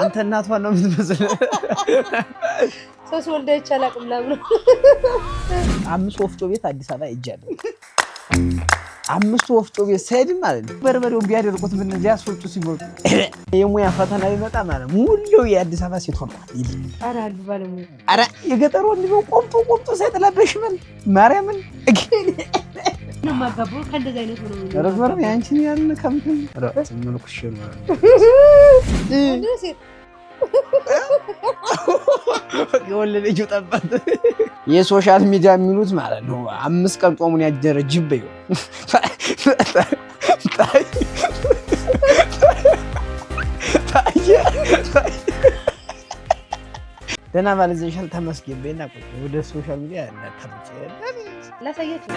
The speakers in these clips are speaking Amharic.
አንተ እናቷን ነው የምትመስለው። ሶስ ወልዳ ይቻላል ምናምን 5 ወፍጮ ቤት አዲስ አበባ ሄጃለሁ። 5 ወፍጮ ቤት ሰይድ ማለት ነው። በርበሬውን ቢያደርቁት ምን ሊያስወጡ ሲሞቱ የሙያ ፈተና ይመጣ ማለት ሙሉ የአዲስ አበባ ሴት ሆኗል። አራሉ ባለሙያ አረ የገጠሩ ወንድም ቆምጦ ሳይጥላበሽ ምን ማርያምን ነው ማጋቡ ከእንደዛ አይነት ነው ረግበር ያንቺን ያልን ከምትን ራስ መልኩሽ ነው ሴት የወለደች ጠባት የሶሻል ሚዲያ የሚሉት ማለት ነው 5 ቀን ጾሙን ያጀረ ጅብ ይው ደህና ባለዘሻል ተመስገን በእና ቁጭ ወደ ሶሻል ሚዲያ እናታምጪ ላሳያችሁ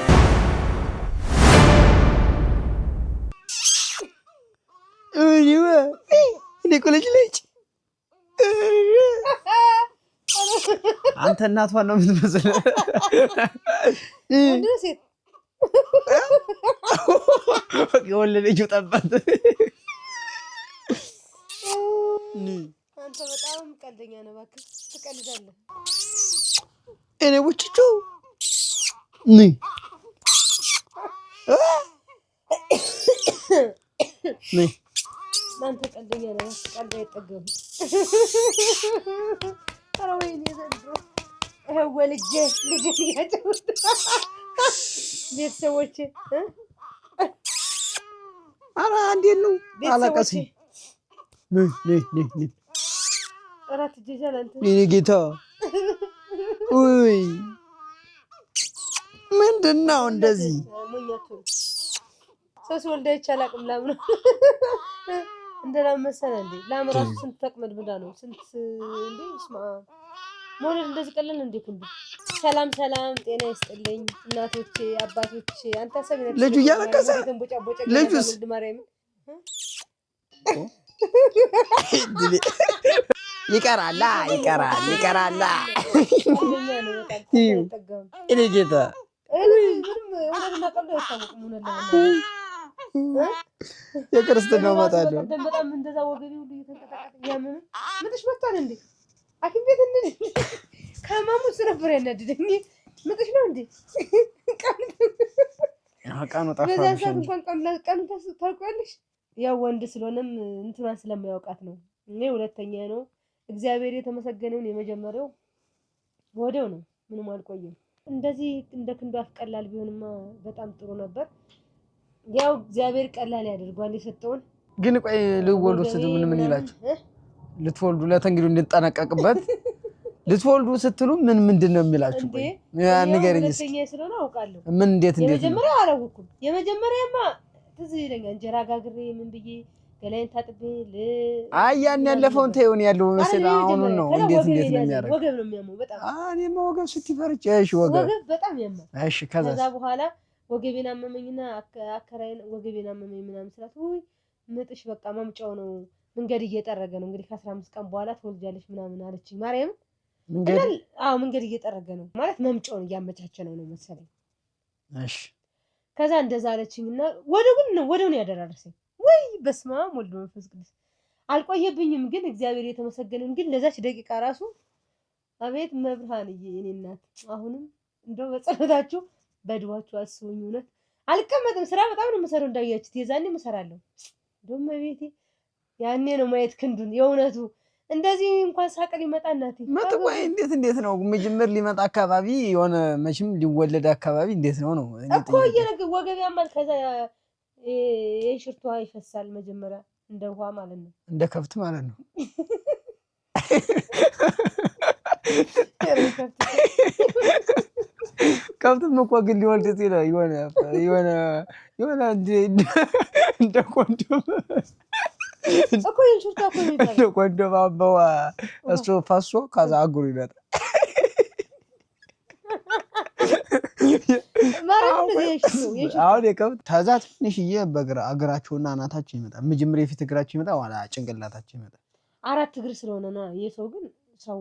እኔ ኮሌጅ ልጅ አንተ እናቷን ነው የምትመስለው። ወንድ ሴት የወለደችው ጠባት አንተ በጣም ቀልደኛ ነህ እባክህ ትቀልዳለህ። እኔ ወጭቹ ነኝ ነኝ አንተ ቀልደኛ ነህ ቀልድ አይጠገብም። ኧረ ወይኔ ዘንድሮ ወልጄ ልጅ ያጨውት ቤተሰቦቼ ኧረ እንዴት ነው አላቀሰኝ ነይ እራት ጀጃል አንተ የኔ ጌታ ውይ ምንድነው እንደዚህ ሞኛቱ ሶስ ወልዳ ይቻላል ምናምን እንደላም መሰለህ እንዴ ላምራሱ ስንት ተቅመድ ብዳ ነው ስንት እንዴ ስማ ሞኔ እንደዚህ ቀለል እንዴ ኩንዱ ሰላም ጤና ይስጥልኝ እናቶቼ አባቶቼ አንተ ሰብነት ልጁ እያለቀሰ ልጁስ ማርያም ይቀራላ እኔ ጌታ የክርስትናው መጣለው በጣም እንደዛ ወገቤ ሁሉ እየተንቀጠቀጠ ያመመ ምጥሽ መጣል እንዴ አኪም ቤት እንዴ ከማሙ ነበር ያናደደኝ ምጥሽ ነው እንዴ ቀኑ ጠፋብሽ በዛ ሰዓት እንኳን ቀኑ ታውቂያለሽ ያው ወንድ ስለሆነም እንትናን ስለማያውቃት ነው እኔ ሁለተኛ ነው እግዚአብሔር የተመሰገነውን የመጀመሪያው ወዴው ነው ምንም አልቆየም እንደዚህ እንደ ክንዱ አፍቀላል ቢሆንማ በጣም ጥሩ ነበር ያው እግዚአብሔር ቀላል ያደርጋል የሰጠውን ግን ቆይ ልወልዱ ስትሉ ምን ይላችሁ ልትወልዱ ለተንግዱ እንድንጠነቀቅበት ልትወልዱ ስትሉ ምንድነው የሚላችሁ ቆይ ያ ንገረኝ እስኪ ሁለተኛ ስለሆነ አውቃለሁ ምን እንዴት የመጀመሪያው አላወኩም የመጀመሪያማ ትዝ ይለኛል እንጀራ ጋግሬ ምን ብዬ ገላይን ታጥቤ አይ ያን ያለፈውን ተይውን ያለው መሰለኝ አሁን ነው እንዴት ነው የሚያደርግ ወገብ ነው የሚያመው በጣም እኔማ ወገብ ስትፈርጭ እሺ ወገብ በጣም ያማል እሺ ከዛ በኋላ ወገቤን አመመኝና አከራይን ወገቤን አመመኝ ምናምን ስላት ወይ ምጥሽ በቃ ማምጫው ነው መንገድ እየጠረገ ነው እንግዲህ ከ15 ቀን በኋላ ትወልጃለሽ ምናምን አለችኝ ማርያም መንገድ እየጠረገ ነው ማለት መምጫውን እያመቻቸ ነው መሰለኝ እሺ ከዛ እንደዛ አለችኝና ወደው ነው ያደራረሰኝ ወይ በስመአብ ወልድ መንፈስ ቅዱስ አልቆየብኝም ግን እግዚአብሔር የተመሰገነን ግን ለዛች ደቂቃ ራሱ አቤት መብርሃንዬ እኔ እናት አሁንም እንደው በጸሎታችሁ በድዋችሁ አስቡኝ እውነት አልቀመጥም ስራ በጣም ነው መሰረው እንዳያችሁት የዛኔ መሰራለሁ ደሞ ቤቴ ያኔ ነው ማየት ክንዱን የእውነቱ እንደዚህ እንኳን ሳቀል ይመጣ እናቴ መጥቆይ እንዴት ነው መጀመር ሊመጣ አካባቢ የሆነ መቼም ሊወለድ አካባቢ እንዴት ነው እኮ የነገ ወገብ ያማል ከዛ የሽርቷ ይፈሳል መጀመሪያ እንደ ውሃ ማለት ነው እንደ ከብት ማለት ነው ከብትም እኮ ግን ሊወልድ የሆነ እንደ ኮንዶም እኮ የሽርቷ እኮ ይባላል እንደ ኮንዶም አበዋ እሱ ፈሶ ከዛ አጉሩ ይመጣል አሁን የከብት ተዛ ትንሽዬ እግራቸውና አናታቸው ይመጣል መጀመሪያ የፊት እግራቸው ይመጣል ዋላ ጭንቅላታቸው ይመጣል 4 እግር ስለሆነ ነው የሰው ግን ሰው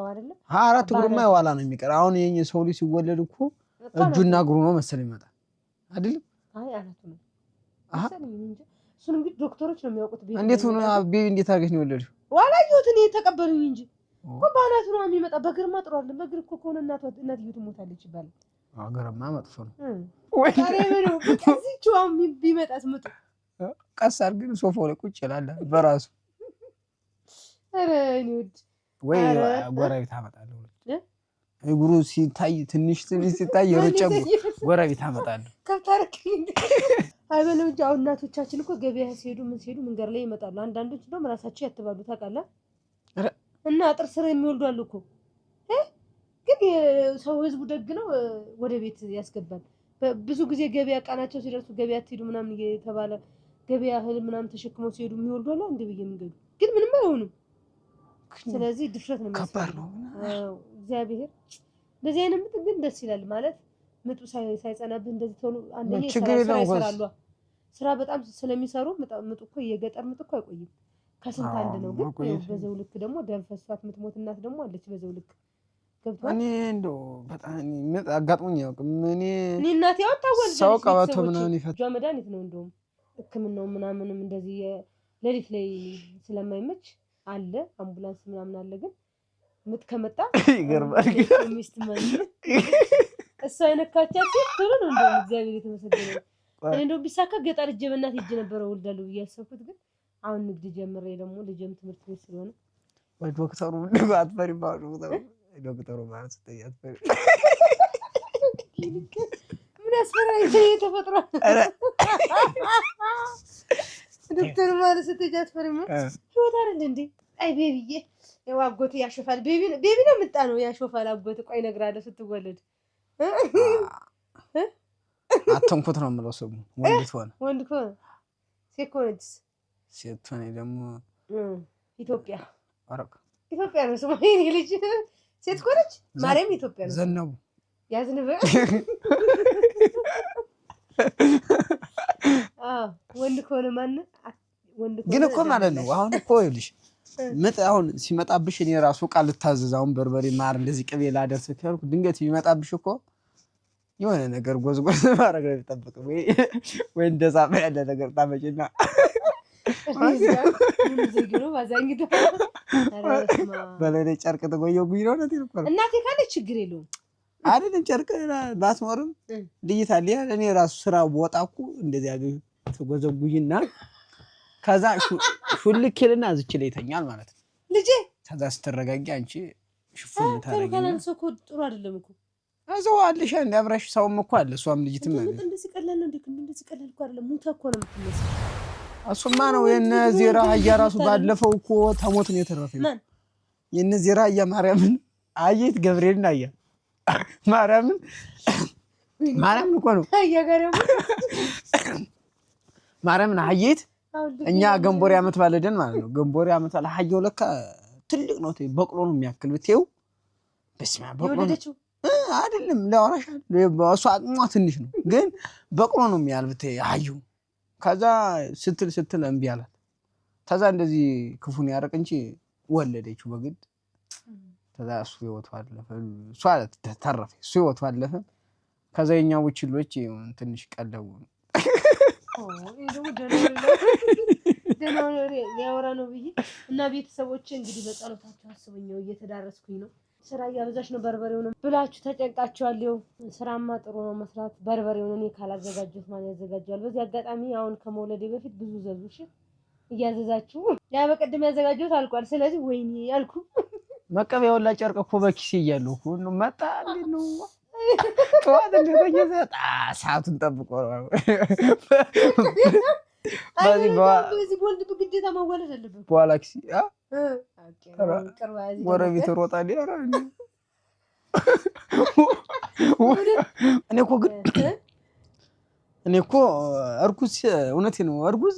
አይደለም 4 እግሩማ ይዋላ ነው የሚቀር አሁን የኛ ሰው ልጅ ሲወለድ እኮ እጁና እግሩ ነው መሰለኝ ይመጣል አይደል አይ አናቱ ነው እሱን እንግዲህ ዶክተሮች ነው የሚያውቁት። እንዴት ሆነ ቤቢ እንዴት አድርገሽ ነው የወለድሽው? ዋላየሁት እኔ ተቀበሉኝ እንጂ እኮ ባናቱ ነው የሚመጣ። በግርማ ጥሩ አይደለም። በግር እኮ ከሆነ እናትዬው ትሞታለች ይባላል። አገርማ መጥፎ ነው ወይ ታዲያ ነው ከዚህው ቢመጣስ ምጡ ቀስ አድርገን ሶፋው ላይ ቁጭ ይላል በራሱ። ኧረ እኔ ወድ ወይ ጎረቤት አመጣለሁ። እግሩ ሲታይ ትንሽ ሲታይ የረጨው ጎረቤት አመጣለሁ። ከታረከኝ አይበለው እንጂ አሁን እናቶቻችን እኮ ገበያ ሲሄዱ ምን ሲሄዱ መንገድ ላይ ይመጣሉ። አንዳንዶች ደግሞ ራሳቸው ያትባሉ ታውቃለህ። እና አጥር ስር የሚወልዱ አሉ እኮ ግን ሰው ህዝቡ ደግ ነው፣ ወደ ቤት ያስገባል። ብዙ ጊዜ ገበያ ቃናቸው ሲደርሱ ገበያ አትሄዱ ምናምን እየተባለ ገበያ እህል ምናምን ተሸክመው ሲሄዱ የሚወልዱ አሉ። እንደ በየመንገዱ ግን ምንም አይሆንም። ስለዚህ ድፍረት ነው የሚያስፈልገው። እግዚአብሔር እንደዚህ አይነት ምጥ ግን ደስ ይላል ማለት ምጡ ሳይጸናብህ እንደዚህ ቶሎ አንደኛ ይሰራሉ። ስራ በጣም ስለሚሰሩ ምጡ እኮ የገጠር ምጥ እኮ አይቆይም። ከስንት አንድ ነው። ግን በዛው ልክ ደግሞ ደም ፈሷት ምትሞት እናት ደግሞ አለች በዛው ልክ ገብቷል። እኔ እንደው በጣም ምጥ አጋጥሞኝ ያውቅም። እኔ እናቴ ያው ታወል ሰው ቀባቶ ምናምን ይፈጃ መድኃኒት ነው እንደውም ሕክምናው ምናምንም እንደዚህ ሌሊት ላይ ስለማይመች አለ አምቡላንስ ምናምን አለ። ግን ምጥ ከመጣ ይገርማል። ሚስት ማን እሷ አይነካቻት ቶሎ ነው እንደውም እግዚአብሔር የተመሰገነ። እኔ እንደውም ቢሳካ ገጠር እጄ በእናት እጄ ነበር እወልዳለሁ ብዬ ያሰብኩት። ግን አሁን ንግድ ጀምሬ ደግሞ ልጅም ትምህርት ቤት ስለሆነ ወይ ዶክተሩ ምን አትፈሪ ባሉ ዶክተሩ ማለት አትፈሪ ምን ያስፈራኝ ተፈጥሮ ዶክተር ማለት አትፈሪ ምን ህይወት አይደል እንዴ? አይ ቤቢዬ ያው አጎት ያሾፋል። ቤቢ ነው ምጣ ነው ያሾፋል አጎት። ቆይ እነግራለሁ ስትወለድ አተንኩት ነው የምለው ስሙ። ወንድ ከሆነ ሴት ከሆነች ሴት ሆነ ደግሞ ኢትዮጵያ አረክ ኢትዮጵያ ነው ስሙ። ይሄ ልጅ ሴት ከሆነች ማርያም ኢትዮጵያ ነው። ዘነቡ ያዝንበ ወንድ ከሆነ ማን ወንድ ከሆነ ግን እኮ ማለት ነው አሁን እኮ ይልሽ ምጥ አሁን ሲመጣብሽ እኔ ራሱ ቃል ልታዘዝ አሁን በርበሬ ማር እንደዚህ ቅቤ ላደርስ ካልኩ ድንገት ቢመጣብሽ እኮ የሆነ ነገር ጎዝጎዝ ማድረግ ነው የሚጠብቀው። ወይ እንደዛ ያለ ነገር ታመጪና በሌላ ጨርቅ ተጎየጉኝ ነው እንዴ? እናቴ ካለች ችግር የለውም አይደለም ጨርቅ ባትኖርም ልይታ ሊያ እኔ ራሱ ስራ ወጣኩ እንደዚህ ያገኝ ተጎዘጉይና ከዛ ሹልክልና እዚች ላይ ይተኛል ማለት ነው ልጄ። ከዛ ስትረጋጊ አንቺ ሽፉን ታረጋጊ። ከላንሶ እኮ ጥሩ አይደለም እኮ አዘው አለሽ እንደ አብራሽ ሰውም እኮ አለ እሷም ልጅትም አለ። እንደዚህ ቀላል ነው እንደዚህ ቀላል እኮ አይደለም። ሙታ እኮ ነው የምትመስለው። እሱማ ነው የነዚህ ራያ ራሱ ባለፈው እኮ ተሞት ነው የተረፈው። የነዚህ ራያ ማርያምን አየት ገብርኤልን አያ ማርያምን እኮ ነው አያ ጋርም ማርያምን አየት እኛ ገንቦሪ አመት ባለደን ማለት ነው። ገንቦሪ አመት ባለ አየው ለካ ትልቅ ነው በቅሎ ነው የሚያክል ብትይው በስማ በቅሎ አይደለም ለወራሽ እሱ አቅሟ ትንሽ ነው ግን በቅሎ ነው የሚያል ብትይ አየው። ከዛ ስትል እምቢ አላት። ከዛ እንደዚህ ክፉን ያረቅ እንጂ ወለደችው በግድ። ከዛ እሱ ህይወቱ አለፈ። እሷ ተረፈ እሱ ህይወቱ አለፈ። ከዛ የኛው ውጭሎች ትንሽ ቀለው ደህና ሊያወራ ነው ብዬ እና ቤተሰቦቼ እንግዲህ በጸሎታችሁ አስቡኝው እየተዳረስኩኝ ነው። ስራ እያበዛሽ ነው በርበሬውን ብላችሁ ተጨንቃችኋል። ስራማ ጥሩ ነው መስራት። በርበሬውን እኔ ካላዘጋጀሁት ማን ያዘጋጃል? በዚህ አጋጣሚ አሁን ከመውለዴ በፊት ብዙ ዘዙሽ እያዘዛችሁ ያ በቀደም ያዘጋጀሁት አልቋል። ስለዚህ ወይኔ ያልኩ መቀበያውን ላጨርቅ እኮ በኪሴ እያለሁ እኮ ነው መጣ እንዴ ነው ጠዋት እንደተገኘ ሰዓቱን ጠብቆ በዚህ ቦልድ ግዴታ መወለድ አለበት። በኋላ ኪሴ ጎረቤት ሮጣል ያራል። እኔ እኮ እርጉዝ እውነቴን ነው እርጉዝ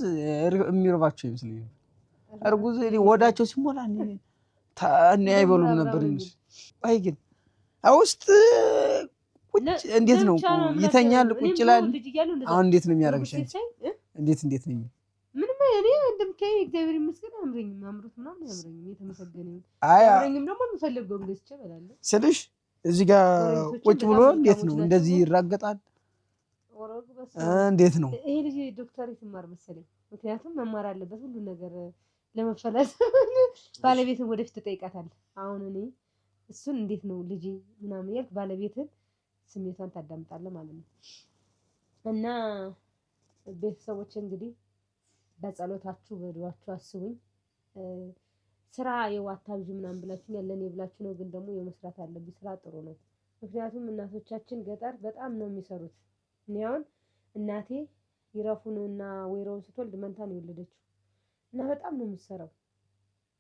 የሚርባቸው ይመስለኛል። እርጉዝ ወዳቸው ሲሞላ እኔ አይበሉም ነበር እንጂ አይ ግን ውስጥ ቁጭ እንዴት ነው ይተኛል ቁጭ ይላል። አሁን እንዴት ነው የሚያደርግሽ? እንዴት ነው ምንም እኔ እንደምታይ እግዚአብሔር ይመስገን አምረኝም አምሮት ምናምን ያምረኝም የተመሰገነ ነው። አምረኝም ደግሞ የምፈልገው እንግዲህ እበላለሁ ስልሽ እዚህ ጋር ቁጭ ብሎ እንዴት ነው እንደዚህ ይራገጣል? እንዴት ነው ይሄ ልጅ ዶክተር ይማር መሰለኝ ምክንያቱም መማር አለበት ሁሉ ነገር ለመፈለስ ባለቤትን ወደፊት ትጠይቃታለህ። አሁን እኔ እሱን እንዴት ነው ልጅ ምናምን ያልክ ባለቤትን ስሜቷን ታዳምጣለህ ማለት ነው። እና ቤተሰቦች እንግዲህ በጸሎታችሁ በዱዓችሁ አስቡኝ። ስራ የዋታብጂ ምናምን ብላችሁ ያለኔ ብላችሁ ነው፣ ግን ደግሞ የመስራት አለብኝ። ስራ ጥሩ ነው። ምክንያቱም እናቶቻችን ገጠር በጣም ነው የሚሰሩት። እኔ አሁን እናቴ ይረፉንና ወይራውን ስትወልድ መንታ ነው የወለደችው እና በጣም ነው የምትሰራው።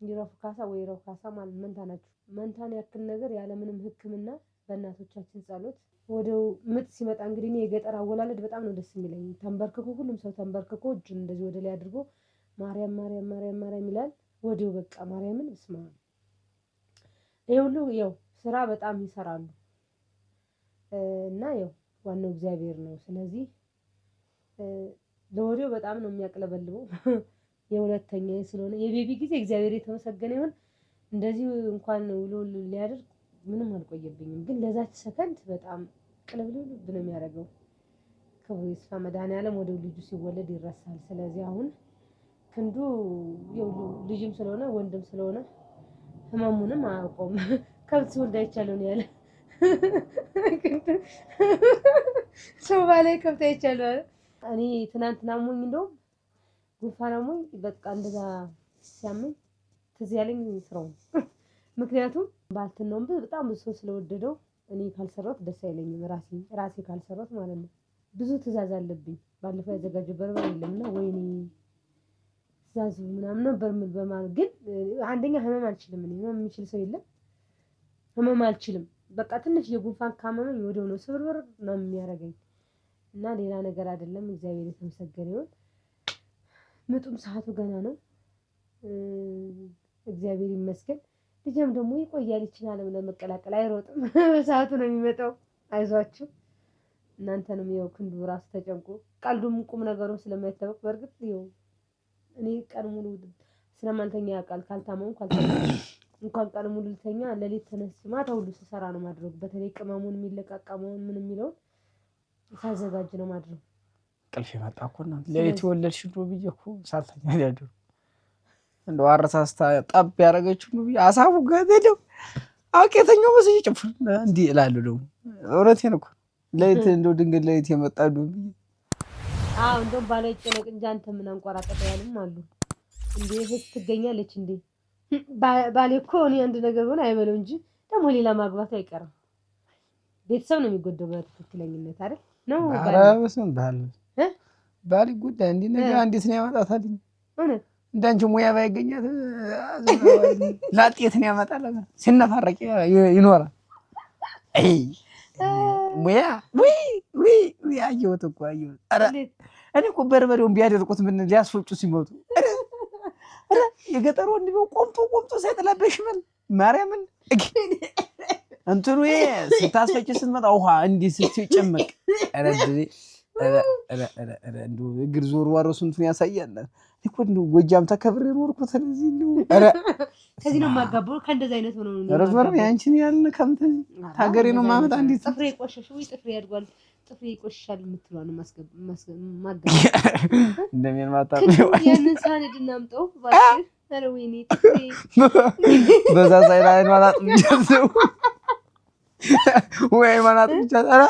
ይረፉ ካሳ ወይራው ካሳ ማለት መንታ ናቸው። መንታን ያክል ነገር ያለምንም ሕክምና በእናቶቻችን ጸሎት ወደው ምጥ ሲመጣ እንግዲህ እኔ የገጠር አወላለድ በጣም ነው ደስ የሚለኝ። ተንበርክኮ ሁሉም ሰው ተንበርክኮ እጁን እንደዚህ ወደ ላይ አድርጎ ማርያም ማርያም ማርያም ማርያም ይላል። ወዲው በቃ ማርያምን እስማ ይሄ ሁሉ ያው ስራ በጣም ይሰራሉ እና ያው ዋናው እግዚአብሔር ነው። ስለዚህ ለወዲው በጣም ነው የሚያቅለበልበው። የሁለተኛዬ ስለሆነ የቤቢ ጊዜ እግዚአብሔር የተመሰገነ ይሁን። እንደዚህ እንኳን ውሎ ሊያደርግ ምንም አልቆየብኝም፣ ግን ለዛች ሰከንድ በጣም ቅልብልብ ነው የሚያደርገው። ክብሩ ይስፋ መድኃኒዓለም። ወደ ልጁ ሲወለድ ይረሳል። ስለዚህ አሁን ክንዱ ልጅም ስለሆነ ወንድም ስለሆነ ህመሙንም አያውቀውም። ከብት ሲወልድ አይቻለሁ ነው ያለ ሰው ባላይ ከብት አይቻለሁ አለ። እኔ ትናንትና አሞኝ እንደውም ጉንፋን አሞኝ በቃ እንደዛ ሲያመኝ ትዝ ያለኝ ስራው። ምክንያቱም ባልትናውም በጣም ብዙ ሰው ስለወደደው እኔ ካልሰራሁት ደስ አይለኝም። ራሴ ካልሰራሁት ማለት ነው። ብዙ ትእዛዝ አለብኝ። ባለፈው ያዘጋጀው በርበሬ የለምና ወይኔ ትእዛዙ ምናምን ነበር ምን በማለት ግን አንደኛ ህመም አልችልም። እኔ ህመም የሚችል ሰው የለም። ህመም አልችልም። በቃ ትንሽ የጉንፋን ካመመኝ ወዲያው ነው ስብርብር ነው የሚያደርገኝ እና ሌላ ነገር አይደለም። እግዚአብሔር የተመሰገነ ይሁን። ምጡም ሰዓቱ ገና ነው። እግዚአብሔር ይመስገን። ልጅም ደግሞ ይቆያል። ይችላል ለመቀላቀል አይሮጥም። በሰዓቱ ነው የሚመጣው። አይዟችሁ እናንተንም ይኸው ክንዱ ራስ ተጨንቆ ቀልዱም ቁም ነገሩም ስለማይታወቅ በእርግጥ ይኸው እኔ ቀን ሙሉ ስለማልተኛ ያውቃል። ካልታመሙ እንኳን ቀን ሙሉ ልተኛ ለሊት ተነስቼ ማታ ሁሉ ስሰራ ነው ማድረግ። በተለይ ቅመሙን የሚለቃቀመውን ምን የሚለውን ሳዘጋጅ ነው ማድረግ። ቅልፍ የመጣ እኮ ነው ለሊት ወለድሽ ብሎ ብዬ እኮ ሳልተኛ ያድሩ እንደው አረሳስታ ጠብ ያደረገችው ነው ብዬ አሳቡ ገደደው አውቄተኛው መስዬ ጭፍር እንዲህ እላለሁ። ደግሞ እውነቴን እኮ ለሊት እንደው ድንገት ለሊት የመጣ ነው ብዬ እንደውም ባለጨነቅ እንጂ አንተ ምን አንቆራጠጠ ያሉም አሉ። እንዴ እህት ትገኛለች እንዴ ባሌ እኮ እኔ አንድ ነገር ሆነ አይበለው እንጂ ደግሞ ሌላ ማግባቱ አይቀርም። ቤተሰብ ነው የሚጎደው በትክክለኝነት አይደል ነው ባል ጉዳይ እንዲህ ነገር እንዴት ነው ያመጣታል? እውነት እንዳንቺ ሙያ ባይገኛት ላጤት ነው ያመጣል። ሲነፋረቅ ይኖራል። አይ ሙያ ወይ አየሁት እኮ አየሁት። ኧረ እኔ እኮ በርበሬውን ቢያደርቁት ምን ሊያስፈጩ ሲመጡ የገጠሩ እንዲሁ ቆምጦ ሳይጥላበሽ ምን ማርያምን እንትኑ ስታስፈጭ ስትመጣ ውሃ እንዲህ ስትጨምቅ እንደው እግር ዞር ዋረው ስንቱን ያሳያል እኮ። እንደው ጎጃም ተከብሬ ኖርኩት። ስለዚህ እንደው ከዚህ ነው የማጋባው። ከእንደዚህ አይነት ሆኖ ነው ረዝመር ያንቺን ያልን ከምተዚ ታገሬ ነው ማመጣ። እንዴት ጥፍሬ ቆሸሽ ወይ ጥፍሬ ያድጓል ጥፍሬ ይቆሽሻል የምትሏን ማጋባ እንደምን ማታ ያንን ሳንድ እናምጣው ባክህ። ኧረ ወይኔ ጥፍሬ በዛ ሳይራ አይኗ አጥምጃለሁ ወይ ማናት ብቻ ኧረ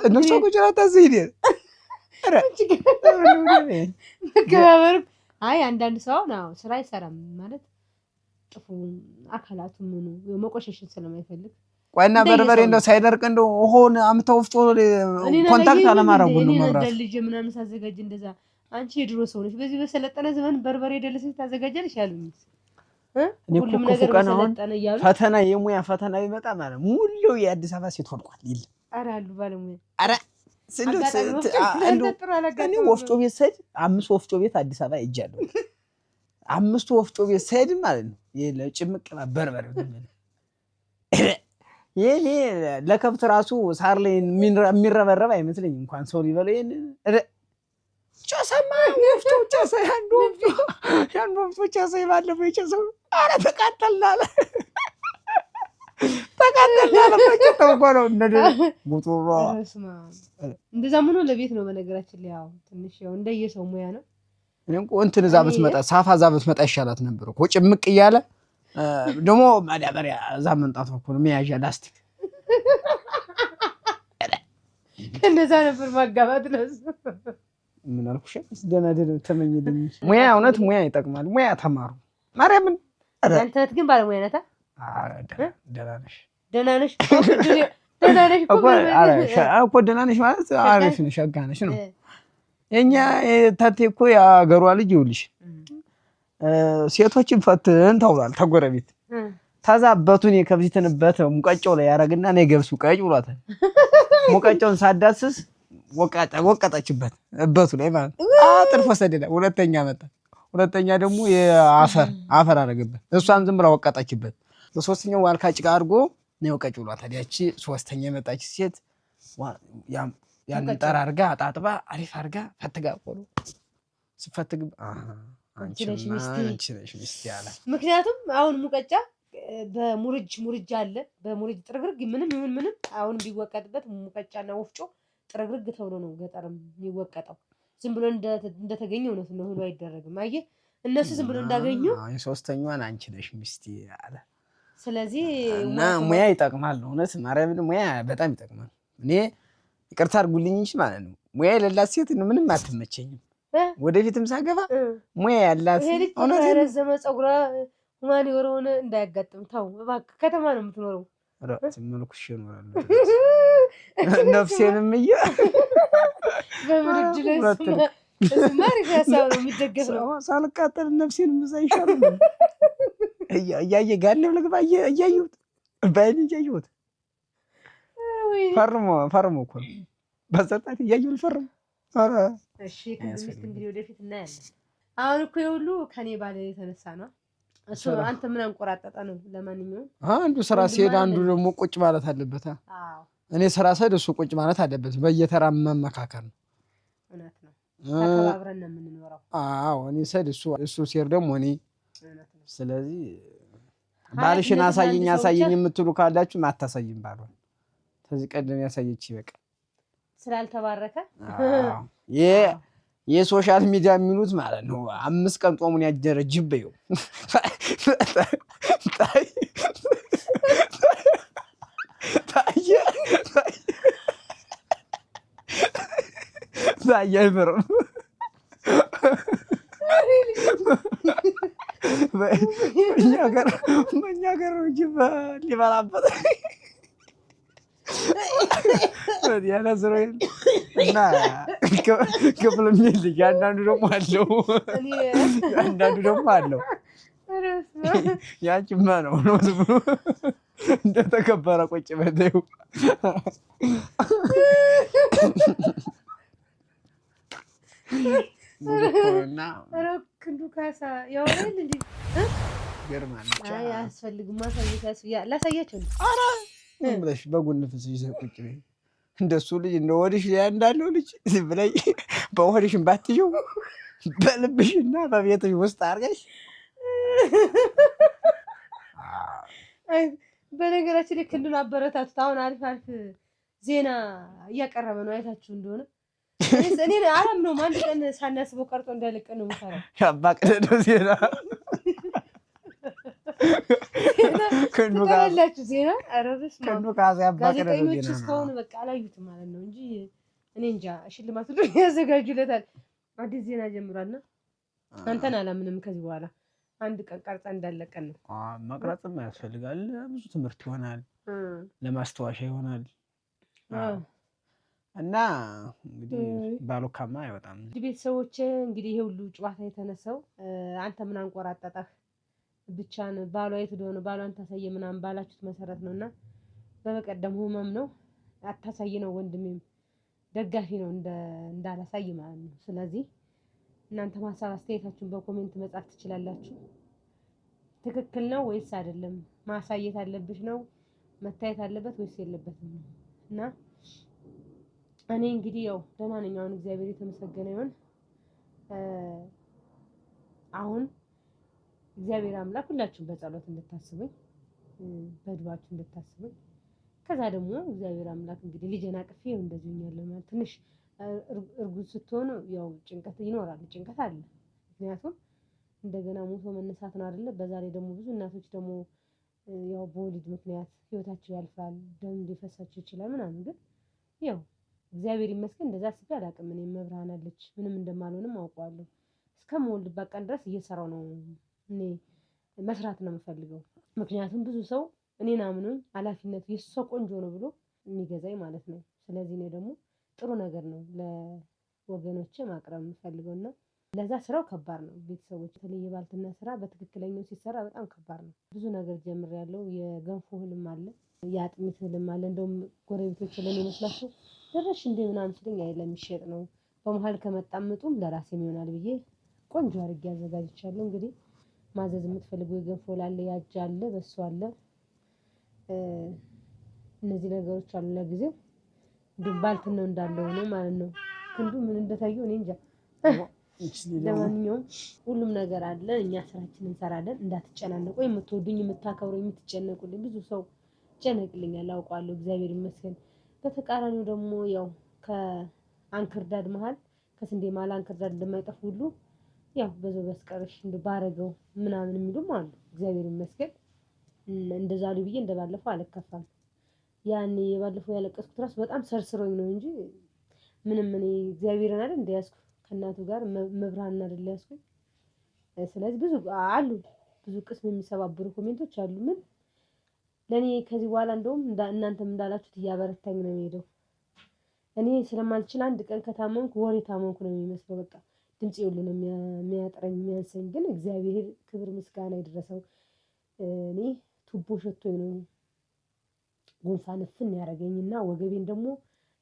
እነሱ ቁጭራ ታዘይደ ኧረ መከባበር። አይ አንዳንድ ሰው ነው ስራ አይሰራም ማለት ጥፉ አካላቱ ምኑ መቆሸሽን ስለማይፈልግ ቆይና በርበሬ እንደው ሳይደርቅ እንደው ሆነ አምታው ወፍጮ ኮንታክት አለማረጉ ነው መብራት። እኔ ልጅ ምናምን ሳዘጋጅ እንደዛ አንቺ የድሮ ሰው ነሽ በዚህ በሰለጠነ ዘመን በርበሬ ደለሰሽ ታዘጋጃለሽ ያሉኝ። ሁሉም ነገር በሰለጠነ ያሉ ፈተና የሙያ ፈተና ቢመጣ ማለት ሙሉ የአዲስ አበባ ሴት ወድቋል ይል ኧረ አሉ ባለሙያ ኧረ እኔ ወፍጮ ቤት ስሄድ 5 ወፍጮ ቤት አዲስ አበባ ሄጃለሁ። 5 ወፍጮ ቤት ስሄድ ማለት ነው ለጭምቅ በርበሬ ይሄ ለከብት ራሱ ሳር ላይ የሚረበረብ አይመስለኝም። እንኳን ሰው ሊበለው ይሄን ጨሰማ ወፍጮ ጨሰ ያን ወፍጮ ጨሰ ባለፈው የጨሰው ኧረ ተቃጠልና እንደዛ ምን ለቤት ነው በነገራችን ላይ ያው ትንሽ ያው እንደየሰው ሙያ ነው። እኔም እንትን እዛ ብትመጣ ሳፋ እዛ ብትመጣ ይሻላት ነበር እኮ ጭምቅ እያለ ደግሞ ማዳበሪያ እዛ መንጣት እኮ ነው መያዣ ላስቲክ እንደዛ ነበር ማጋባት ነው። ምን አልኩሽ? ደህና ተመኝልኝ። ሙያ እውነት ሙያ ይጠቅማል። ሙያ ተማሩ ማርያምን። አንተ ግን ባለሙያ ነህ። ደህና ነሽ? ደህና ነሽ? ደህና ነሽ እኮ ደህና ነሽ ማለት አሪፍ ነሽ፣ ሸጋ ነሽ ነው። የእኛ ታቴ እኮ የአገሯ ልጅ ይኸውልሽ ሴቶችን ፈትን ተብሏል ተጎረቤት። ተዛበቱን የከብሲትንበት ሙቀጫው ላይ ያደረግና እኔ ገብሱ ቀጭ ብሏታል። ሙቀጫውን ሳዳስስ ወቀጠችበት እበቱ ላይ ማለት አጥርፎ ሰደደ። ሁለተኛ መጣ። ሁለተኛ ደግሞ የአፈር አደረገበት። እሷም ዝም ብላ ወቀጠችበት። በሶስተኛው ዋልካ ጭቃ አድርጎ ነው ቀጭ ብሏታል። ያቺ ሶስተኛ የመጣች ሴት ያንን ጠራርጋ አጣጥባ አሪፍ አድርጋ ፈትጋ ቆሎ ስፈትግ አንቺ ነሽ ሚስቴ አለ። ምክንያቱም አሁን ሙቀጫ በሙርጅ አለ። በሙርጅ ጥርግርግ ምንም አሁን ቢወቀጥበት ሙቀጫና ወፍጮ ጥርግርግ ተብሎ ነው ገጠርም የሚወቀጠው። ዝም ብሎ እንደተገኘ እውነት ነው ሁሉ አይደረግም። አየህ እነሱ ዝም ብሎ እንዳገኙ ሶስተኛዋን አንቺ ነሽ ሚስቴ አለ። ስለዚህ እና ሙያ ይጠቅማል። እውነት ማርያምን ሙያ በጣም ይጠቅማል። እኔ ይቅርታ አድርጉልኝ እንጂ ማለት ነው ሙያ የሌላት ሴት ምንም አትመቸኝም። ወደፊትም ሳገባ ሙያ ያላት እውነት ረዘመ ፀጉሯ ማን የሆነ እንዳያጋጥም ተው እባክህ። ከተማ ነው የምትኖረው። መልኩሽ ይኖራል ነፍሴንም በምርጅ ላይ ማሪፍ ያሳው ነው የሚደገፍ ነው። ሳልቃጠል ነፍሴንም እዛ ይሻላል። እያየ ጋር ነው ለግባ እያየሁት ባይኔ እያየሁት ፈርሞ እኮ በዘጣት እያየሁ ፈርሞ። እሺ ከሚስት እንግዲህ ወደፊት እናያለን። አሁን እኮ የሁሉ ከኔ ባለ የተነሳ ነው። እሱ አንተ ምን አንቆራጠጠ ነው። ለማንኛውም አንዱ ስራ ሲሄድ አንዱ ደግሞ ቁጭ ማለት አለበት። አዎ እኔ ስራ ሲሄድ እሱ ቁጭ ማለት አለበት። በየተራ መመካከር ነው። እውነት ነው። ተከባብረን ነው የምንኖረው። አዎ እኔ ሲሄድ እሱ ሲሄድ ደግሞ እኔ። ስለዚህ ባልሽን አሳየኝ የምትሉ ካላችሁ አታሳይም። ባሏን ከዚህ ቀደም ያሳየች ይበቃ ስላልተባረከ የሶሻል ሚዲያ የሚሉት ማለት ነው። 5 ቀን ጾሙን ያጀረ ጅበው በእኛ ሀገር ነው ጅብ ሊበላበት ያለዝሮ እና ክፍል የሚል ልጅ አንዳንዱ ደግሞ አለው ያችማ ነው እንደተከበረ ቁጭ በለው እና ክንዱ ካሳ ያወራል እንዴ? ገርማለች። አይ አያስፈልግም። ላሳያቸው ኧረ ምን ብለሽ በጉንፍስ ይዘህ ቁጭ በይ። እንደሱ ልጅ እንደ ወዲሽ ላይ እንዳለው ልጅ ብለይ በወዲሽን ባትይው በልብሽና በቤትሽ ውስጥ አድርገሽ። በነገራችን ላይ ክንዱን አበረታቱት። አሁን አሪፍ ዜና እያቀረበ ነው። አይታችሁ እንደሆነ እኔ አላምነውም። አንድ ቀን ሳናስበው ቀርጦ እንዳለቀን ነው የምሰራው። ያባቀደው ዜና ክንዱ ካላችሁ ዜና አረብስ ክንዱ ካዛ ያባቀደው ዜና ጋዜጠኞች እስካሁን በቃ አላዩትም ማለት ነው እንጂ እኔ እንጃ ሽልማት ሁሉ ያዘጋጁለታል። አዲስ ዜና ጀምሯልና አንተን አላምንም። ከዚህ በኋላ አንድ ቀን ቀርጻ እንዳለቀን ነው። መቅረጽም ያስፈልጋል። ብዙ ትምህርት ይሆናል፣ ለማስተዋሻ ይሆናል። እና እንግዲህ ባሉካማ አይወጣም። ቤተሰቦቼ እንግዲህ ይሄ ሁሉ ጨዋታ የተነሳው አንተ ምን አንቆራጠጠህ ብቻን ባሏ የት ሆነ ባሏን ታሳየ ምናምን ባላችሁት መሰረት ነውና በበቀደም ህመም ነው አታሳይ ነው። ወንድሜም ደጋፊ ነው እንዳላሳይ ማለት ነው። ስለዚህ እናንተ ሀሳብ አስተያየታችሁን በኮሜንት መጻፍ ትችላላችሁ። ትክክል ነው ወይስ አይደለም? ማሳየት አለብሽ ነው መታየት አለበት ወይስ የለበትም ነው? እና እኔ እንግዲህ ያው ደህና ነኝ። አሁን እግዚአብሔር የተመሰገነ ይሁን። አሁን እግዚአብሔር አምላክ ሁላችሁም በጸሎት እንድታስቡኝ በድባችሁ እንድታስቡኝ። ከዛ ደግሞ እግዚአብሔር አምላክ እንግዲህ ልጄን አቅፌ እንደዚህ ሆኛለሁ ማለት ትንሽ እርጉዝ ስትሆኑ ያው ጭንቀት ይኖራል፣ ጭንቀት አለ። ምክንያቱም እንደገና ሞቶ መነሳት ነው አይደለ? በዛ ላይ ደግሞ ብዙ እናቶች ደግሞ ያው በወሊድ ምክንያት ህይወታቸው ያልፋል፣ ደም ሊፈሳቸው ይችላል ምናምን። ግን ያው እግዚአብሔር ይመስገን እንደዛ አስቤ አላውቅም። እኔም መብርሃን አለች ምንም እንደማልሆንም አውቀዋለሁ። እስከምወልድባት ቀን ድረስ እየሰራው ነው እኔ መስራት ነው የምፈልገው። ምክንያቱም ብዙ ሰው እኔን አምኖኝ ኃላፊነቱ የሷ ቆንጆ ነው ብሎ የሚገዛኝ ማለት ነው። ስለዚህ እኔ ደግሞ ጥሩ ነገር ነው ለወገኖቼ ማቅረብ የምፈልገው እና ለዛ ስራው ከባድ ነው። ቤተሰቦች በተለይ የባልትና ስራ በትክክለኛው ሲሰራ በጣም ከባድ ነው። ብዙ ነገር ጀምሬያለሁ። የገንፎ ህልም አለ፣ የአጥሚት ህልም አለ። እንደውም ጎረቤቶች ለኔ መስላቸው ደረሽ እንደ ምናምን ሲሉኝ አይ ለሚሸጥ ነው በመሀል ከመጣምጡም ለራሴም ይሆናል ብዬ ቆንጆ አድርጌ አዘጋጅቻለሁ። እንግዲህ ማዘዝ የምትፈልገው የገንፎ ላለ ያጅ አለ፣ በሱ አለ። እነዚህ ነገሮች አሉ። ለጊዜው ባልትና ነው እንዳለው ነው ማለት ነው። ክንዱ ምን እንደታየው እኔ እንጃ። ለማንኛውም ሁሉም ነገር አለ። እኛ ስራችንን እንሰራለን። እንዳትጨናነቁ። የምትወዱኝ የምታከብሩ የምትጨነቁልኝ ብዙ ሰው ጨነቅልኛል አውቃለሁ። እግዚአብሔር ይመስገን። በተቃራኒው ደግሞ ያው ከአንክርዳድ መሃል ከስንዴ መሃል አንክርዳድ እንደማይጠፍ ሁሉ ያው በዛው በስቀርሽ ባረገው ምናምን የሚሉም አሉ። እግዚአብሔር ይመስገን። እንደዛ አሉ ብዬ እንደባለፈው አልከፋም። ያኔ የባለፈው ያለቀስኩት ራሱ በጣም ሰርስሮኝ ነው እንጂ ምንም እኔ እግዚአብሔርን አይደል እንደያዝኩ ከእናቱ ጋር መብርሃን አይደል ያዝኩኝ። ስለዚህ ብዙ አሉ ብዙ ቅስም የሚሰባብሩ ኮሜንቶች አሉ። ምን ለኔ ከዚህ በኋላ እንደውም እናንተም እንዳላችሁት እያበረታኝ ነው የሚሄደው። እኔ ስለማልችል አንድ ቀን ከታመንኩ ወሬ ታመንኩ ነው የሚመስለው። በቃ ድምጽ ሁሉ ነው የሚያጥረኝ የሚያንሰኝ። ግን እግዚአብሔር ክብር ምስጋና ይድረሰው። እኔ ቱቦ ሸቶኝ ነው ጉንፋን እፍን ያደረገኝና ወገቤን ደግሞ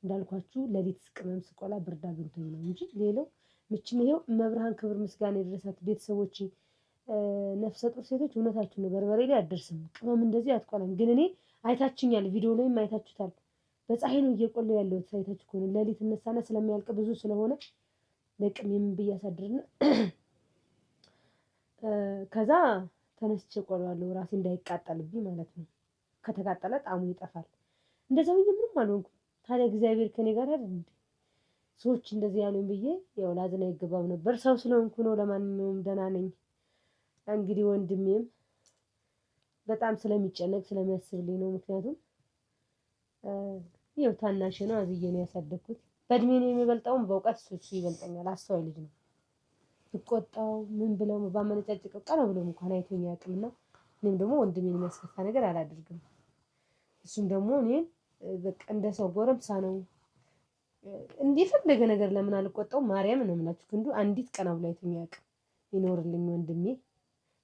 እንዳልኳችሁ ለሊት ቅመም ስቆላ ብርድ አግኝቶኝ ነው እንጂ ሌላው ምችም ይሄው መብርሃን ክብር ምስጋና ይድረሳት። ቤተሰቦቼ ነፍሰ ጡር ሴቶች እውነታችሁ ነው በርበሬ ላይ አትደርስም፣ ቅመም እንደዚህ አትቆላም። ግን እኔ አይታችኛል፣ ቪዲዮ ላይም አይታችሁታል። በፀሐይ ነው እየቆለው ያለው ሳይታችሁ ከሆነ ለሊት እነሳና ስለሚያልቅ ብዙ ስለሆነ ለቅም ምን ብያሳድርና ከዛ ተነስቼ ቆለዋለሁ ራሴ እንዳይቃጠልብኝ ማለት ነው። ከተቃጠለ ጣሙ ይጠፋል። እንደዛው ምንም አልሆንኩም። ታዲያ እግዚአብሔር ከኔ ጋር አይደል እንዴ? ሰዎች እንደዚህ ያሉኝ ብዬ ያው ላዝና ይገባው ነበር። ሰው ስለሆንኩ ነው። ለማንኛውም ደህና ነኝ። እንግዲህ ወንድሜም በጣም ስለሚጨነቅ ስለሚያስብልኝ ነው። ምክንያቱም ይኸው ታናሽ ነው፣ አዝዬ ነው ያሳደግኩት። በእድሜ ነው የሚበልጠውም በእውቀት እሱ ይበልጠኛል። አስተዋይ ልጅ ነው። ብቆጣው ምን ብለው ባመነጫጭቀው ቀና ብሎ እንኳን አይቶኝ ያቅምና እኔም ደግሞ ወንድሜን የሚያስከፋ ነገር አላደርግም። እሱም ደግሞ እኔን በቃ እንደ ሰው ጎረምሳ ነው። እንደፈለገ ነገር ለምን አልቆጣው? ማርያም ነው የምላችሁ። ክንዱ አንዲት ቀና ብሎ አይቶኝ ያቅም። ይኖርልኝ ወንድሜ።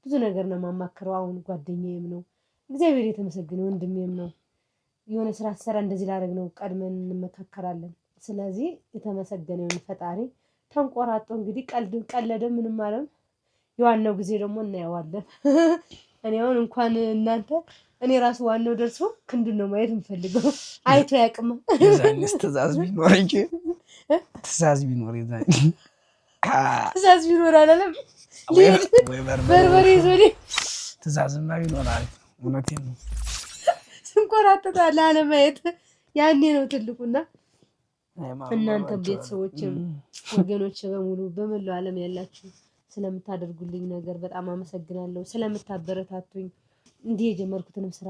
ብዙ ነገር ነው የማማክረው። አሁን ጓደኛዬም ነው። እግዚአብሔር የተመሰገነ ወንድሜም ነው። የሆነ ስራ ሰራ እንደዚህ ላደርግ ነው ቀድመን እንመካከራለን። ስለዚህ የተመሰገነውን ፈጣሪ ተንቆራጦ እንግዲህ ቀለደ ምንም ማለት የዋናው ጊዜ ደግሞ እናየዋለን። እኔ አሁን እንኳን እናንተ እኔ ራሱ ዋናው ደርሶ ክንዱን ነው ማየት የምፈልገው። አይቶ ያቅም የዛኔስ ትእዛዝ ቢኖር እንጂ ትእዛዝ ቢኖር የዛኔ ትእዛዝ ቢኖር አላለም ወይ በርበሬ ዞኔ ትእዛዝማ ቢኖር አሪፍ። እውነቴን ነው። ስንቆራጠጣ ላለማየት ያኔ ነው ትልቁና እናንተ ቤተሰቦችም ወገኖች በሙሉ በመላው ዓለም ያላችሁ ስለምታደርጉልኝ ነገር በጣም አመሰግናለሁ። ስለምታበረታቱኝ እንዲህ የጀመርኩትንም ስራ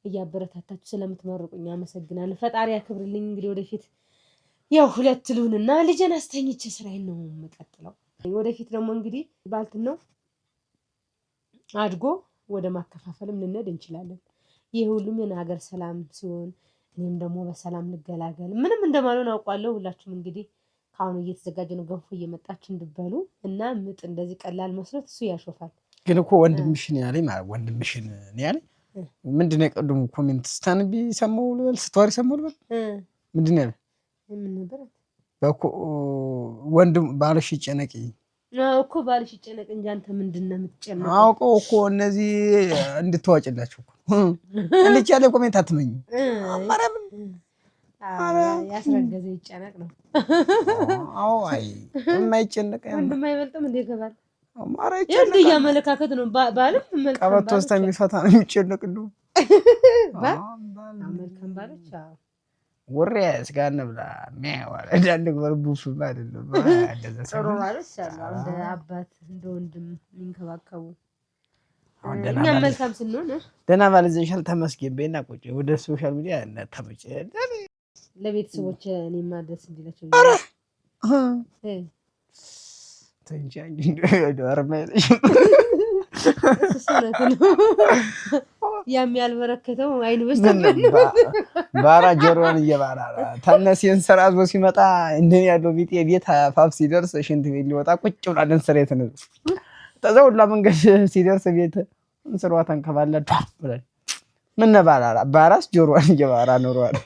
እያበረታታችሁ ስለምትመርቁኝ አመሰግናለሁ። ፈጣሪ ያክብርልኝ። እንግዲህ ወደፊት ያው ሁለት ልሁንና ልጄን አስተኝቼ ስራዬን ነው የምቀጥለው። ወደፊት ደግሞ እንግዲህ ባልትን ነው አድጎ ወደ ማከፋፈልም ልንሄድ እንችላለን። ይሄ ሁሉም የሀገር ሰላም ሲሆን እኔም ደግሞ በሰላም ልገላገል ምንም እንደማልሆን አውቃለሁ። ሁላችሁም እንግዲህ ካሁኑ እየተዘጋጀ ነው ገንፎ እየመጣችሁ እንድበሉ እና ምጥ እንደዚህ ቀላል መስሎት እሱ ያሾፋል። ግን እኮ ወንድምሽን ያለኝ ማለት ወንድምሽን ያለኝ ምንድን ነው? የቀደሙ ኮሜንት ስታንቢ ሰማሁ ልበል ስትዋሪ ሰማሁ ልበል ምንድን ነው ያለ? ምን ነበር በኮ ወንድም ባልሽ ይጨነቅ እኮ ባልሽ ይጨነቅ እንጂ አንተ ምንድን ነው የምትጨነቀው? አውቀው እኮ እነዚህ እንድትዋጭላችሁ እኮ እንዴት ያለ ኮሜንት አትመኝ። ማርያም ያስረገዘ ይጨነቅ ነው። አዎ አይ የማይጨነቅ ወንድም አይበልጥም እንደ ይገባል። ማራ ይጨነቅ ያመለካከት ነው። ባልም መልካም ቀበቶ ውስጥ የሚፈታ ነው የሚጨነቅ ነው። መልካም ባሎች ወሬ ስጋ እንብላ የሚያዋል እንዳንግበር ቡፍም አይደለም። ጥሩ ባሎች አሉ እንደ አባት እንደ ወንድም የሚንከባከቡ። እኛ መልካም ስንሆን ደህና ባል ይዘሻል ተመስገን በይና ቁጭ ወደ ሶሻል ሚዲያ ተመጭ ለቤተሰቦች እኔማ ደስ እንዲላቸው ተንጃኝ ዶርማይልሽ ያም ያልበረከተው አይን በስተቀር ባራ ጆሮን እየባራ ተነሲን ሰራዞ ሲመጣ እንደኔ ያለው ቤት ፋፍ ሲደርስ ሽንት ቤት ሊወጣ ቁጭ ብላለን ስሬት ነው ተዘውላ መንገድ ሲደርስ ቤት እንስሯ ተንከባለ ብለን ምን ነባራ ባራስ ጆሮን እየባራ ኖሯል።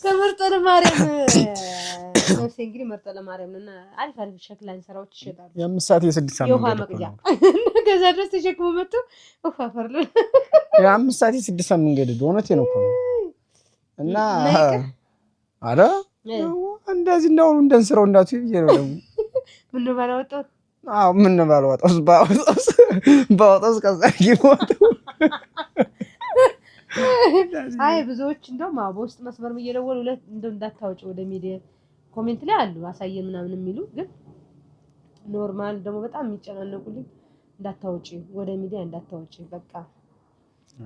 ከመርጠለ ማርያም ነው እንግዲህ መርጠለ ማርያም እና አሪፍ ሸክላ ስራዎች ይሸጣሉ። የምሳት የ6 ዓመት የውሃ መቅጃ ከዛ ድረስ ተሸክሞ መጥቶ ውሃ ፈርለ የምሳት የ6 ዓመት መንገድ እውነቴ ነው እኮ እና አረ እንደዚህ ነው እንደንስረው እንዳቱ ይዬ ነው ደግሞ ምን ባላወጣው ምን ባላወጣው ከዛ ይሞት አይ ብዙዎች እንደውም በውስጥ መስመር እየደወሉ እንደው እንዳታወጪ ወደ ሚዲያ ኮሜንት ላይ አሉ አሳየን ምናምን የሚሉ ግን ኖርማል ደግሞ በጣም የሚጨናነቁልኝ እንዳታወጪ ወደ ሚዲያ እንዳታወጪ በቃ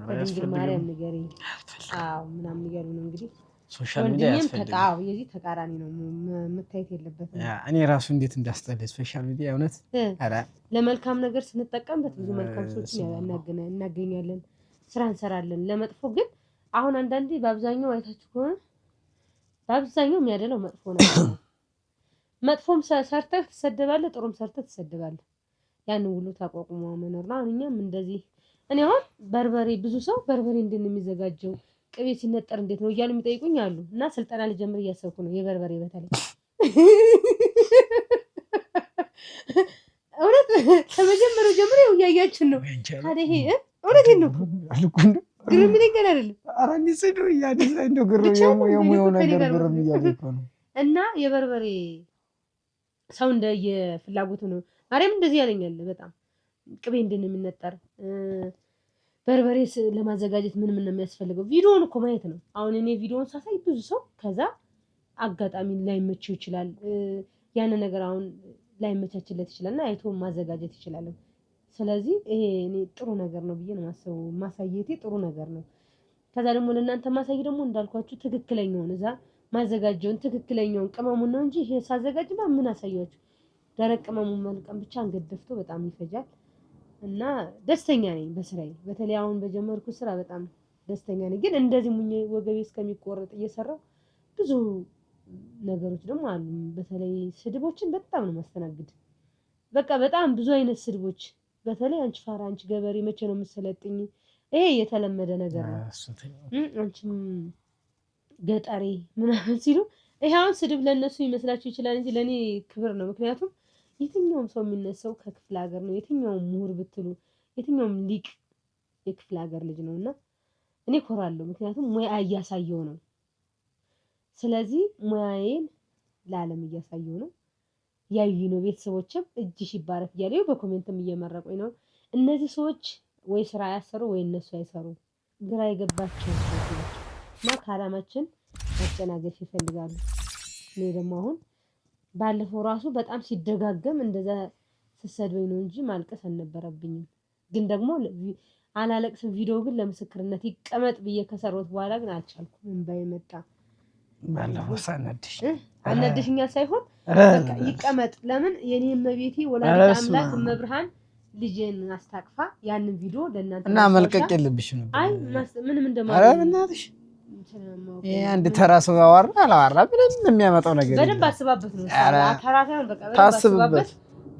ወደ ማርያም ንገሪ ምናምን ንገሩ ነው እንግዲህ ሶሻል ሚዲያ ያስፈልጋል። የዚህ ተቃራኒ ነው መታየት የለበትም። እኔ ራሱ እንዴት እንዳስጠላኝ ሶሻል ሚዲያ እውነት አረ ለመልካም ነገር ስንጠቀምበት ብዙ መልካም ሰዎችን እናገኛለን፣ ስራ እንሰራለን። ለመጥፎ ግን አሁን አንዳንዴ በአብዛኛው አይታችሁ ከሆነ በአብዛኛው የሚያደለው መጥፎ ነገር ነው። መጥፎም ሰርተህ ትሰደባለህ፣ ጥሩም ሰርተህ ትሰደባለህ። ያን ሁሉ ተቋቁሞ መኖር ነው። እኛም እንደዚህ እኔ አሁን በርበሬ ብዙ ሰው በርበሬ እንዴት ነው የሚዘጋጀው ቅቤ ሲነጠር እንዴት ነው እያሉ የሚጠይቁኝ አሉ። እና ስልጠና ልጀምር እያሰብኩ ነው የበርበሬ በተለይ እውነት ከመጀመሪያው ጀምሮ እያያችን ነው። ታዲያ ይሄ እውነቴን ነው ግርም ይለኛል አይደለም አራኒ ጽዱ ያዲስ እንደው ግርም የሙያው ነገር ግርም እያልኩ ነው። እና የበርበሬ ሰው እንደየፍላጎቱ ነው። ማርያም እንደዚህ ያለኛል በጣም ቅቤ እንደሚነጠር በርበሬ ለማዘጋጀት ምን ነው የሚያስፈልገው ቪዲዮውን እኮ ማየት ነው። አሁን እኔ ቪዲዮውን ሳሳይ ብዙ ሰው ከዛ አጋጣሚ ላይመቸው ይችላል። ያን ነገር አሁን ላይመቻችለት ይችላልና አይቶ ማዘጋጀት ይችላል። ስለዚህ ይሄ እኔ ጥሩ ነገር ነው ብዬ ነው ማሰቡ። ማሳየቴ ጥሩ ነገር ነው። ከዛ ደግሞ ለእናንተ ማሳይ ደግሞ እንዳልኳችሁ ትክክለኛውን እዛ ማዘጋጀውን ትክክለኛውን ቅመሙን ነው እንጂ ይሄ ሳዘጋጅማ ምን አሳያችሁ ደረቅ ቅመሙን መልቀም ብቻ አንገደፍቶ በጣም ይፈጃል። እና ደስተኛ ነኝ በስራዬ። በተለይ አሁን በጀመርኩት ስራ በጣም ደስተኛ ነኝ። ግን እንደዚህ ሙኜ ወገቤ እስከሚቆረጥ እየሰራው ብዙ ነገሮች ደግሞ አሉ። በተለይ ስድቦችን በጣም ነው ማስተናግድ። በቃ በጣም ብዙ አይነት ስድቦች በተለይ አንቺ ፋራ፣ አንቺ ገበሬ መቼ ነው የምትሰለጥኝ? ይሄ የተለመደ ነገር ነው። አንቺም ገጠሬ ምናምን ሲሉ ይሄ አሁን ስድብ ለነሱ ይመስላችሁ ይችላል እንጂ ለኔ ክብር ነው። ምክንያቱም የትኛውም ሰው የሚነሳው ከክፍለ ሀገር ነው። የትኛውም ምሁር ብትሉ የትኛውም ሊቅ የክፍለ ሀገር ልጅ ነውና እኔ ኮራለሁ። ምክንያቱም ሙያ እያሳየው ነው። ስለዚህ ሙያዬን ለዓለም እያሳየው ነው። ያዩ ነው። ቤተሰቦችም እጅሽ ይባረክ እያሉ በኮሜንትም እየመረቁኝ ነው። እነዚህ ሰዎች ወይ ስራ ያሰሩ ወይ እነሱ አይሰሩ ግራ የገባቸው ሰዎች ናቸው እና ከዓላማችን ማጨናገፍ ይፈልጋሉ። እኔ ደግሞ አሁን ባለፈው ራሱ በጣም ሲደጋገም እንደዛ ስሰድበኝ ነው እንጂ ማልቀስ አልነበረብኝም። ግን ደግሞ አላለቅስም። ቪዲዮ ግን ለምስክርነት ይቀመጥ ብዬ ከሰራሁት በኋላ ግን አልቻልኩም። እንባዬ መጣ። ባለፈው ሳነድሽ አነድሽኛል ሳይሆን በቃ ይቀመጥ። ለምን የኔ እመቤቴ ወላዲተ አምላክ እመብርሃን ልጄን አስታቅፋ ያንን ቪዲዮ ለእናንተ እና መልቀቅ የለብሽም ነበር። አይ ምንም እንደማለት ኧረ በእናትሽ ይሄ አንድ ተራ ሰው ያወራ አላወራ ምንም የሚያመጣው ነገር በደንብ አስባበት ነው። ተራ ሳይሆን በቃ በደንብ አስባበት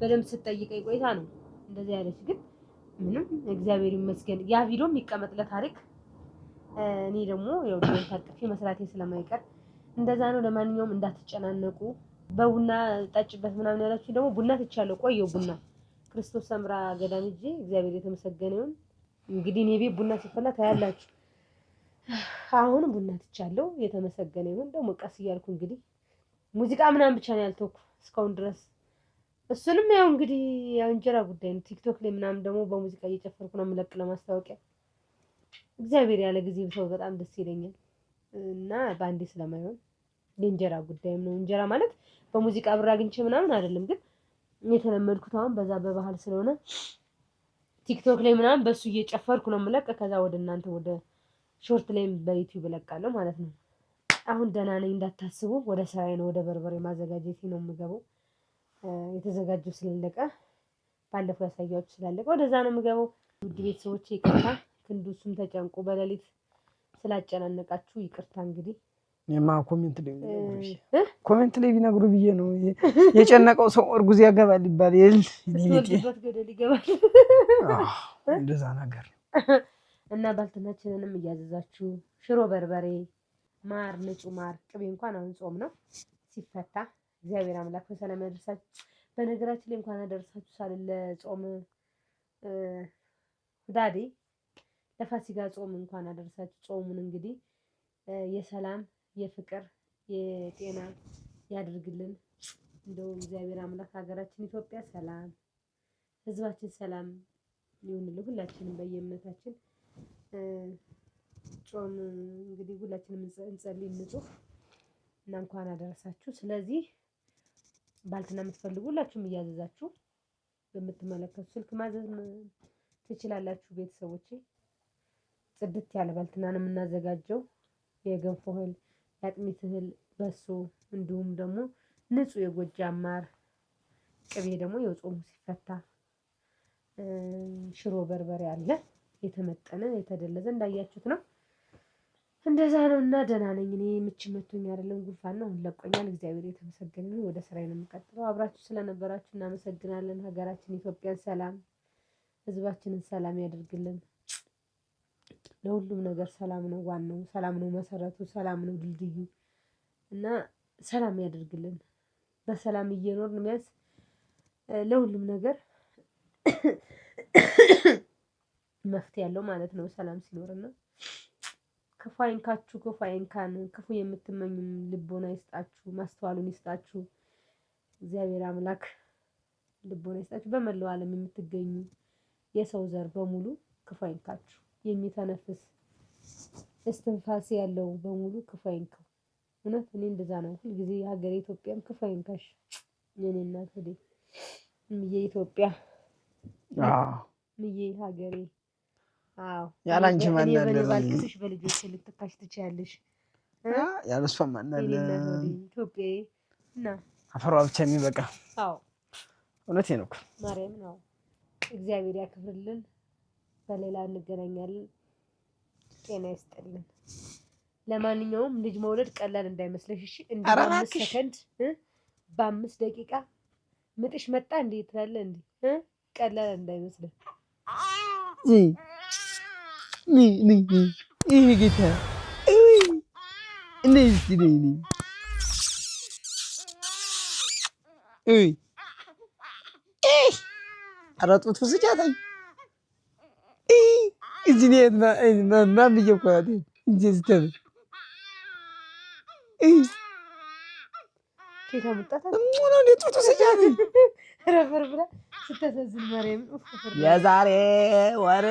በደንብ ስትጠይቀኝ ቆይታ ነው እንደዚህ ያለች። ግን ምንም እግዚአብሔር ይመስገን ያ ቪዲዮም ይቀመጥ ለታሪክ። እኔ ደግሞ ያው ልጄን ታቅፌ መስራቴ ስለማይቀር እንደዛ ነው። ለማንኛውም እንዳትጨናነቁ። በቡና ጠጭበት ምናምን ያላችሁ ደግሞ ቡና ትቻለሁ። ቆየው ቡና ክርስቶስ ሰምራ ገዳም ሂጄ እግዚአብሔር የተመሰገነ ይሁን። እንግዲህ እኔ ቤት ቡና ሲፈላ ታያላችሁ። አሁን ቡና ትቻለሁ። የተመሰገነ ይሁን። ደግሞ ቀስ እያልኩ እንግዲህ ሙዚቃ ምናምን ብቻ ነው ያልተውኩ እስካሁን ድረስ። እሱንም ያው እንግዲህ ያው እንጀራ ጉዳይ ነው። ቲክቶክ ላይ ምናምን ደግሞ በሙዚቃ እየጨፈርኩ ነው የምለቅ ለማስታወቂያ እግዚአብሔር ያለ ጊዜ ሰው በጣም ደስ ይለኛል እና በአንዴ ስለማይሆን የእንጀራ ጉዳይም ነው። እንጀራ ማለት በሙዚቃ ብር አግኝቼ ምናምን አይደለም፣ ግን የተለመድኩት አሁን በዛ በባህል ስለሆነ ቲክቶክ ላይ ምናምን በሱ እየጨፈርኩ ነው የምለቅ። ከዛ ወደ እናንተ ወደ ሾርት ላይም በዩቲዩብ እለቃለሁ ማለት ነው። አሁን ደህና ነኝ እንዳታስቡ። ወደ ስራዬ ነው፣ ወደ በርበሬ ማዘጋጀቴ ነው የምገባው። የተዘጋጀው ስለለቀ ባለፈው ያሳያችሁ ስላለቀ ወደዛ ነው የምገባው። ውድ ቤተሰቦቼ ይቅርታ፣ ክንዱ እሱም ተጨንቆ በሌሊት ስላጨናነቃችሁ ይቅርታ። እንግዲህ የማ ኮሜንት ላይ ቢነግሩ ብዬ ነው። የጨነቀው ሰው እርጉዝ ያገባል ይባል ስትወልድበት ገደል ይገባል እንደዛ ነገር እና ባልትናችንንም እያዘዛችሁ ሽሮ በርበሬ፣ ማር፣ ንጹህ ማር፣ ቅቤ እንኳን አሁን ጾም ነው ሲፈታ እግዚአብሔር አምላክ በሰላም ያደርሳችሁ። በነገራችን ላይ እንኳን አደረሳችሁ ሳልል ለጾም ዳዴ ለፋሲካ ጾም እንኳን አደረሳችሁ። ጾሙን እንግዲህ የሰላም የፍቅር የጤና ያድርግልን። እንደው እግዚአብሔር አምላክ ሀገራችን ኢትዮጵያ ሰላም፣ ህዝባችን ሰላም ይሁንልን። ሁላችንም በየእምነታችን ጾም እንግዲህ ሁላችንም እንጸልይ እንጹህ እና እንኳን አደረሳችሁ። ስለዚህ ባልትና የምትፈልጉ ሁላችሁም እያዘዛችሁ በምትመለከቱ ስልክ ማዘዝ ትችላላችሁ። ቤተሰቦቼ ጽድት ያለ ባልትና ነው የምናዘጋጀው። የገንፎ እህል፣ የአጥሚት እህል፣ በሶ እንዲሁም ደግሞ ንጹህ የጎጃም ማር፣ ቅቤ ደግሞ የጾሙ ሲፈታ ሽሮ በርበሬ አለ የተመጠነ የተደለዘ እንዳያችሁት ነው። እንደዛ ነው እና ደህና ነኝ እኔ። ምች መቶኝ አይደለም ጉንፋን ነው፣ ለቆኛል። እግዚአብሔር የተመሰገነ ነው። ወደ ስራዬ ነው የምቀጥለው። አብራችሁ ስለነበራችሁ እናመሰግናለን። ሀገራችን ኢትዮጵያን ሰላም፣ ህዝባችንን ሰላም ያደርግልን። ለሁሉም ነገር ሰላም ነው ዋናው፣ ሰላም ነው መሰረቱ፣ ሰላም ነው ድልድዩ እና ሰላም ያደርግልን። በሰላም እየኖርን ቢያንስ ለሁሉም ነገር መፍትሄ ያለው ማለት ነው ሰላም ሲኖርና ክፉ አይንካችሁ፣ ክፉ አይንካን። ክፉ የምትመኙም ልቦና ይስጣችሁ፣ ማስተዋሉን ይስጣችሁ። እግዚአብሔር አምላክ ልቦና ይስጣችሁ። በመላው ዓለም የምትገኙ የሰው ዘር በሙሉ ክፉ አይንካችሁ። የሚተነፍስ እስትንፋስ ያለው በሙሉ ክፉ አይንካው። እውነት እኔ እንደዛ ነው ሁልጊዜ። ሀገሬ ኢትዮጵያም ክፉ አይንካሽ የኔ እናት ወዴ ምዬ ኢትዮጵያ ምዬ ሀገሬ። አዎ ያላንቺ ማናለ ባልክስሽ በልጆች ልትካሽ ትችያለሽ። ያለሷ ማናለ ኢትዮጵያ እና አፈሯ ብቻ የሚበቃ። አዎ እውነቴ ነው ማርያም ነው። እግዚአብሔር ያክብርልን። በሌላ እንገናኛለን። ጤና ይስጥልን። ለማንኛውም ልጅ መውለድ ቀላል እንዳይመስለሽ እሺ። እንደ 5 ሰከንድ በ5 ደቂቃ ምጥሽ መጣ እንዴ ትላለህ እንዴ? ቀላል እንዳይመስልህ። ይሄ ጌታ አራጡት ፍስጫታኝ እዚህ ማን ብዬ እኮ እንጂ ስተብ ኬታ መጣታ ምን ነው ጡት ፍስጫታኝ ረፈር ብላ ስተሰዝን ማርያም የዛሬ ወር